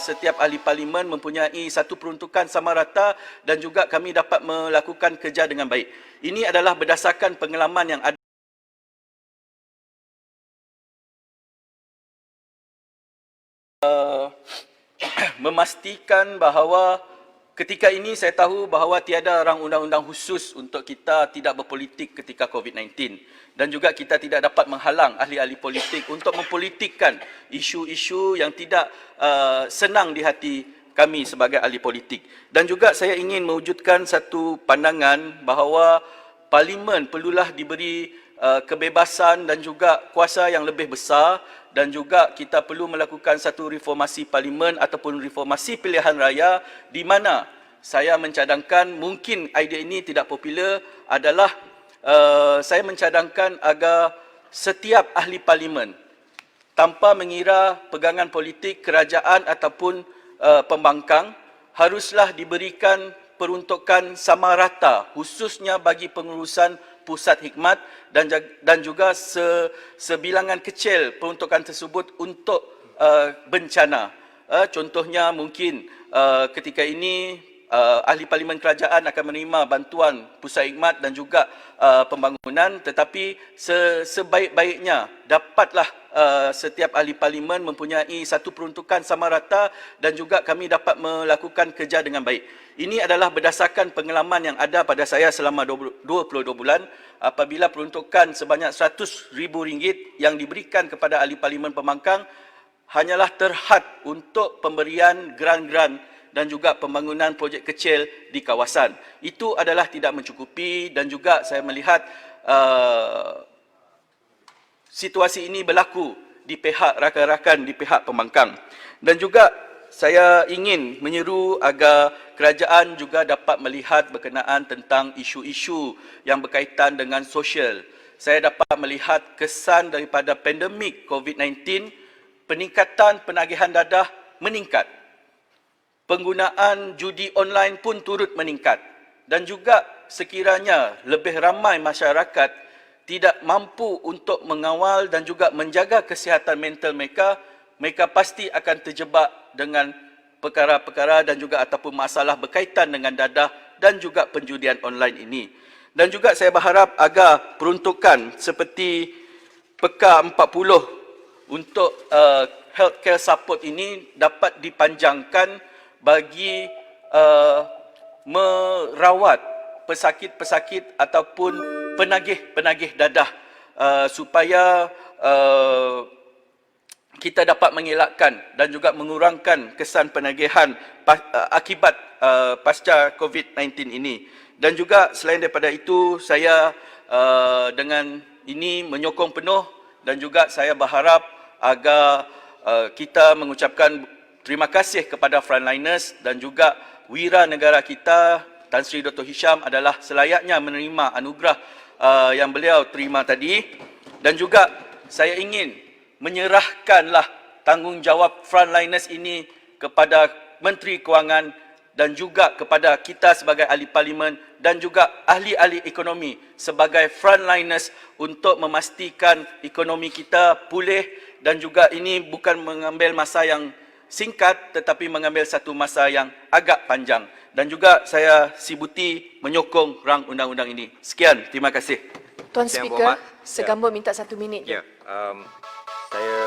setiap ahli parlimen mempunyai satu peruntukan sama rata dan juga kami dapat melakukan kerja dengan baik. Ini adalah berdasarkan pengalaman yang ada memastikan bahawa ketika ini saya tahu bahawa tiada rang undang-undang khusus untuk kita tidak berpolitik ketika COVID-19 dan juga kita tidak dapat menghalang ahli-ahli politik untuk mempolitikkan isu-isu yang tidak senang di hati kami sebagai ahli politik. Dan juga saya ingin mewujudkan satu pandangan bahawa parlimen perlulah diberi kebebasan dan juga kuasa yang lebih besar dan juga kita perlu melakukan satu reformasi parlimen ataupun reformasi pilihan raya di mana saya mencadangkan mungkin idea ini tidak popular adalah saya mencadangkan agar setiap ahli parlimen tanpa mengira pegangan politik kerajaan ataupun pembangkang haruslah diberikan peruntukan sama rata khususnya bagi pengurusan pusat hikmat dan juga sebilangan kecil peruntukan tersebut untuk bencana. Contohnya mungkin ketika ini ahli parlimen kerajaan akan menerima bantuan pusat hikmat dan juga pembangunan, tetapi sebaik-baiknya dapatlah setiap ahli parlimen mempunyai satu peruntukan sama rata dan juga kami dapat melakukan kerja dengan baik. Ini adalah berdasarkan pengalaman yang ada pada saya selama 22 bulan apabila peruntukan sebanyak RM100,000 yang diberikan kepada ahli parlimen pembangkang hanyalah terhad untuk pemberian grant-grant dan juga pembangunan projek kecil di kawasan. Itu adalah tidak mencukupi dan juga saya melihat situasi ini berlaku di pihak rakan-rakan di pihak pembangkang. Dan juga saya ingin menyeru agar kerajaan juga dapat melihat berkenaan tentang isu-isu yang berkaitan dengan sosial. Saya dapat melihat kesan daripada pandemik COVID-19, peningkatan penagihan dadah meningkat. Penggunaan judi online pun turut meningkat. Dan juga sekiranya lebih ramai masyarakat tidak mampu untuk mengawal dan juga menjaga kesihatan mental mereka, mereka pasti akan terjebak dengan perkara-perkara dan juga ataupun masalah berkaitan dengan dadah dan juga penjudian online ini. Dan juga saya berharap agar peruntukan seperti Peka 40 untuk healthcare support ini dapat dipanjangkan bagi merawat pesakit-pesakit ataupun penagih-penagih dadah supaya kita dapat mengelakkan dan juga mengurangkan kesan penagihan akibat pasca COVID-19 ini. Dan juga selain daripada itu, saya dengan ini menyokong penuh dan juga saya berharap agar kita mengucapkan terima kasih kepada frontliners dan juga wira negara kita, Tan Sri Dr. Hisham adalah selayaknya menerima anugerah yang beliau terima tadi. Dan juga saya ingin menyerahkanlah tanggungjawab frontliners ini kepada Menteri Kewangan dan juga kepada kita sebagai ahli parlimen dan juga ahli-ahli ekonomi sebagai frontliners untuk memastikan ekonomi kita pulih dan juga ini bukan mengambil masa yang singkat tetapi mengambil satu masa yang agak panjang. Dan juga saya sibuti menyokong rang undang-undang ini. Sekian, terima kasih. Tuan Speaker, segambut minta 1 minit. Ya, saya